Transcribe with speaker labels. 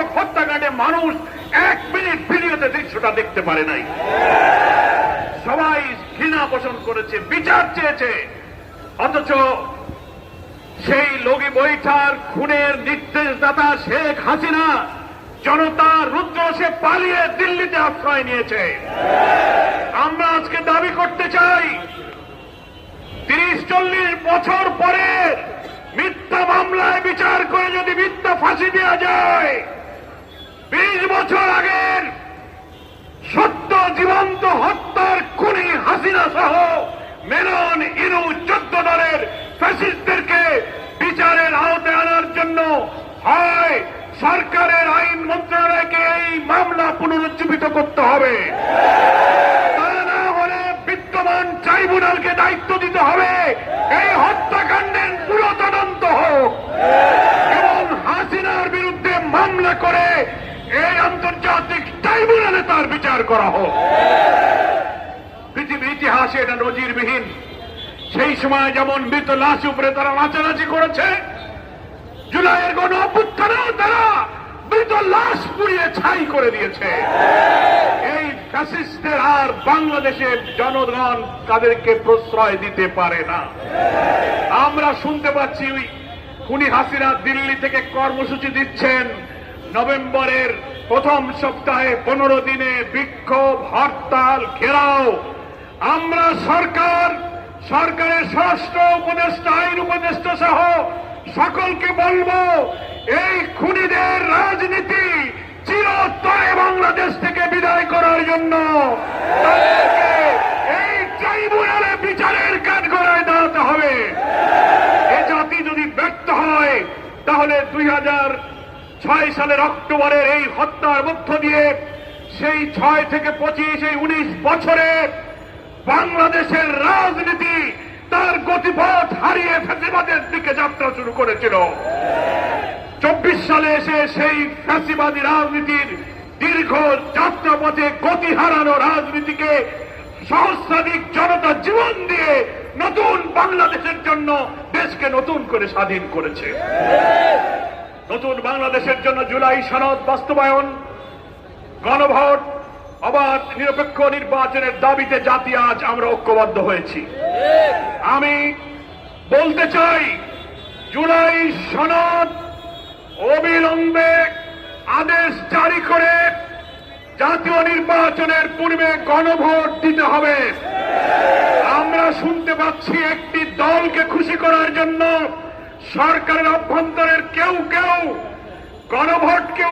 Speaker 1: অশোক হত্যাকাণ্ডে মানুষ 1 মিনিট ভিডিওতে দৃশ্যটা দেখতে পারে নাই। সবাই ঘৃণা পোষণ করেছে, বিচার চেয়েছে, অথচ সেই লগি বৈঠার খুনের নির্দেশদাতা শেখ হাসিনা জনতার রুদ্র সে পালিয়ে দিল্লিতে আশ্রয় নিয়েছে। আমরা আজকে দাবি করতে চাই 30-40 বছর পরে মিথ্যা মামলায় বিচার করে যদি মিথ্যা ফাঁসি দেওয়া যায়, 20 বছর আগের সত্য জীবন্ত হত্যার খুনি হাসিনা সহ মেনন, ইনু 14 দলের ফ্যাসিস্টদেরকে বিচারের আওতায় আনার জন্য হয় সরকারের আইন মন্ত্রণালয়কে এই মামলা পুনরুজ্জীবিত করতে হবে, তা না হলে বিদ্যমান ট্রাইব্যুনালকে দায়িত্ব দিতে হবে এই হত্যাকাণ্ডের পুরো তদন্ত হোক এবং হাসিনার বিরুদ্ধে মামলা করে এই আন্তর্জাতিক ট্রাইব্যুনালে তার বিচার করা হোক। পৃথিবীর ইতিহাসে এটা নজিরবিহীন। সেই সময় যেমন মৃত লাশ উপরে তারা নাচানাচি করেছে, জুলাইয়ের গণ অভ্যুত্থানেও তারা মৃত লাশ পুড়িয়ে ছাই করে দিয়েছে। এই ফ্যাসিস্টদের আর বাংলাদেশের জনগণ তাদেরকে প্রশ্রয় দিতে পারে না। আমরা শুনতে পাচ্ছি খুনি হাসিনা দিল্লি থেকে কর্মসূচি দিচ্ছেন নভেম্বরের প্রথম সপ্তাহে 15 দিনে বিক্ষোভ, হরতাল, ঘেরাও। আমরা সরকারের স্বরাষ্ট্র উপদেষ্টা, আইন উপদেষ্টা সহ সকলকে বলবো, এই খুনিদের রাজনীতি চিরতরে বাংলাদেশ থেকে বিদায় করার জন্য তাদেরকে এই ট্রাইব্যুনালে বিচারের কাঠগড়ায় দাঁড়াতে হবে। এ জাতি যদি ব্যর্থ হয় তাহলে 2006 সালের অক্টোবরের এই হত্যার মধ্য দিয়ে সেই 6 থেকে 25 এই 19 বছরে বাংলাদেশের রাজনীতি তার গতিপথ হারিয়ে ফ্যাসিবাদের দিকে যাত্রা শুরু করেছিল। 24 সালে এসে সেই ফ্যাসিবাদী রাজনীতির দীর্ঘ যাত্রাপথে গতি হারানো রাজনীতিকে সহস্রাধিক জনতা জীবন দিয়ে নতুন বাংলাদেশের জন্য দেশকে নতুন করে স্বাধীন করেছে। নতুন বাংলাদেশের জন্য জুলাই সনদ বাস্তবায়ন, গণভোট, অবাধ নিরপেক্ষ নির্বাচনের দাবিতে জাতি আজ আমরা ঐক্যবদ্ধ হয়েছি। আমি বলতে চাই, জুলাই সনদ অবিলম্বে আদেশ জারি করে জাতীয় নির্বাচনের পূর্বে গণভোট দিতে হবে। আমরা শুনতে পাচ্ছি একটি দলকে খুশি করার জন্য সরকারের অভ্যন্তরের কেউ গণভোটকে